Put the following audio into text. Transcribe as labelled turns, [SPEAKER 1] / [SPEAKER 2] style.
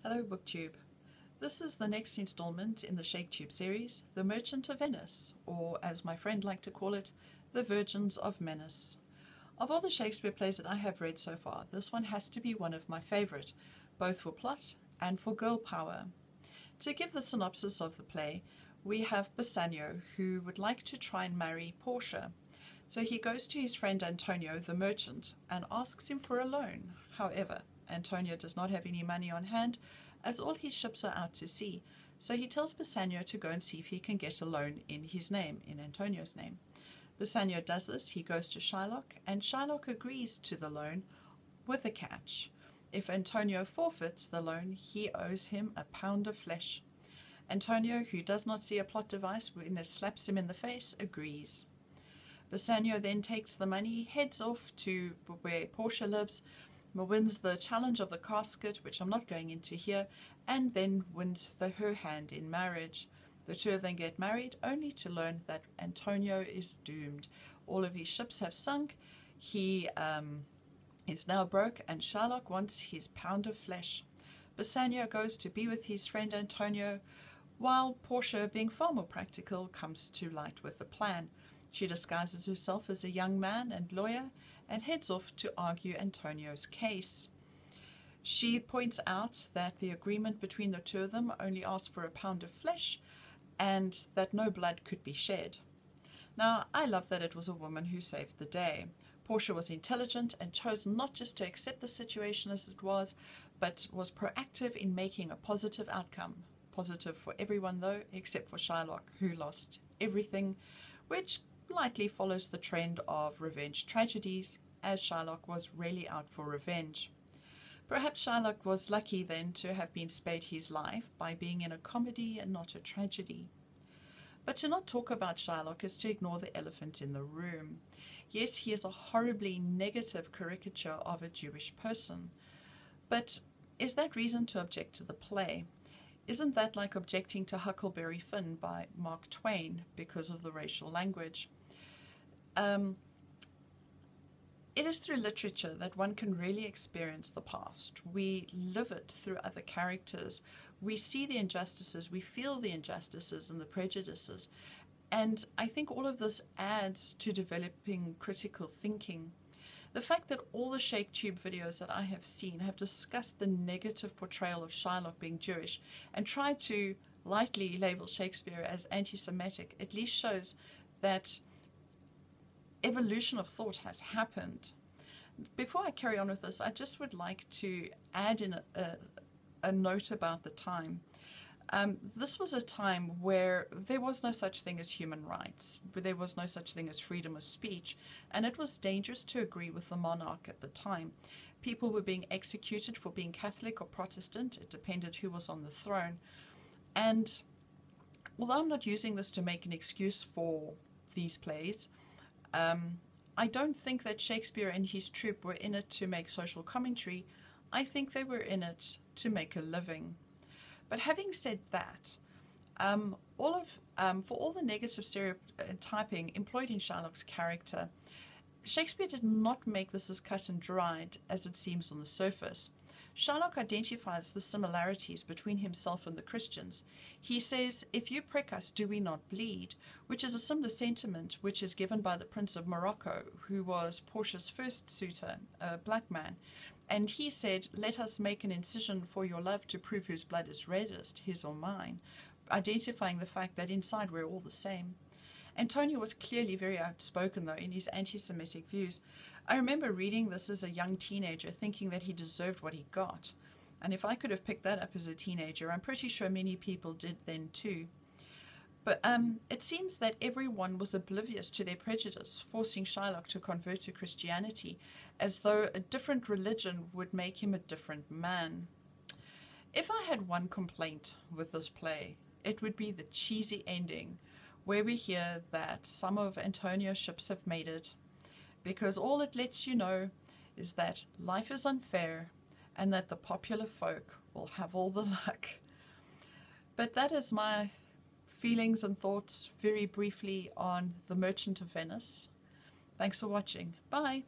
[SPEAKER 1] Hello BookTube. This is the next installment in the ShakeTube series, The Merchant of Venice, or as my friend liked to call it, The Virgins of Venice. Of all the Shakespeare plays that I have read so far, this one has to be one of my favourite, both for plot and for girl power. To give the synopsis of the play, we have Bassanio, who would like to try and marry Portia. So he goes to his friend Antonio, the merchant, and asks him for a loan. However, Antonio does not have any money on hand, as all his ships are out to sea, so he tells Bassanio to go and see if he can get a loan in his name, in Antonio's name. Bassanio does this, he goes to Shylock, and Shylock agrees to the loan with a catch. If Antonio forfeits the loan, he owes him a pound of flesh. Antonio, who does not see a plot device when it slaps him in the face, agrees. Bassanio then takes the money, heads off to where Portia lives, wins the challenge of the casket, which I'm not going into here, and then wins her hand in marriage. The two of them get married, only to learn that Antonio is doomed. All of his ships have sunk, he is now broke, and Shylock wants his pound of flesh. Bassanio goes to be with his friend Antonio, while Portia, being far more practical, comes to light with the plan. She disguises herself as a young man and lawyer and heads off to argue Antonio's case. She points out that the agreement between the two of them only asks for a pound of flesh and that no blood could be shed. Now, I love that it was a woman who saved the day. Portia was intelligent and chose not just to accept the situation as it was, but was proactive in making a positive outcome. Positive for everyone though, except for Shylock, who lost everything, which lightly follows the trend of revenge tragedies, as Shylock was really out for revenge. Perhaps Shylock was lucky then to have been spared his life by being in a comedy and not a tragedy. But to not talk about Shylock is to ignore the elephant in the room. Yes, he is a horribly negative caricature of a Jewish person, but is that reason to object to the play? Isn't that like objecting to Huckleberry Finn by Mark Twain because of the racial language? It is through literature that one can really experience the past. We live it through other characters. We see the injustices, we feel the injustices and the prejudices. And I think all of this adds to developing critical thinking. The fact that all the ShakeTube videos that I have seen have discussed the negative portrayal of Shylock being Jewish and tried to lightly label Shakespeare as anti-Semitic at least shows that evolution of thought has happened. Before I carry on with this, I just would like to add in a note about the time. This was a time where there was no such thing as human rights, where there was no such thing as freedom of speech, and it was dangerous to agree with the monarch at the time. People were being executed for being Catholic or Protestant. It depended who was on the throne. And although I'm not using this to make an excuse for these plays, I don't think that Shakespeare and his troupe were in it to make social commentary. I think they were in it to make a living. But having said that, for all the negative stereotyping employed in Shylock's character, Shakespeare did not make this as cut and dried as it seems on the surface. Shylock identifies the similarities between himself and the Christians. He says, "If you prick us, do we not bleed?" which is a similar sentiment which is given by the Prince of Morocco, who was Portia's first suitor, a black man. And he said, "Let us make an incision for your love to prove whose blood is reddest, his or mine," identifying the fact that inside we're all the same. Antonio was clearly very outspoken, though, in his anti-Semitic views. I remember reading this as a young teenager, thinking that he deserved what he got. And if I could have picked that up as a teenager, I'm pretty sure many people did then too. But it seems that everyone was oblivious to their prejudice, forcing Shylock to convert to Christianity, as though a different religion would make him a different man. If I had one complaint with this play, it would be the cheesy ending, where we hear that some of Antonio's ships have made it, because all it lets you know is that life is unfair and that the popular folk will have all the luck. But that is my feelings and thoughts very briefly on The Merchant of Venice. Thanks for watching. Bye.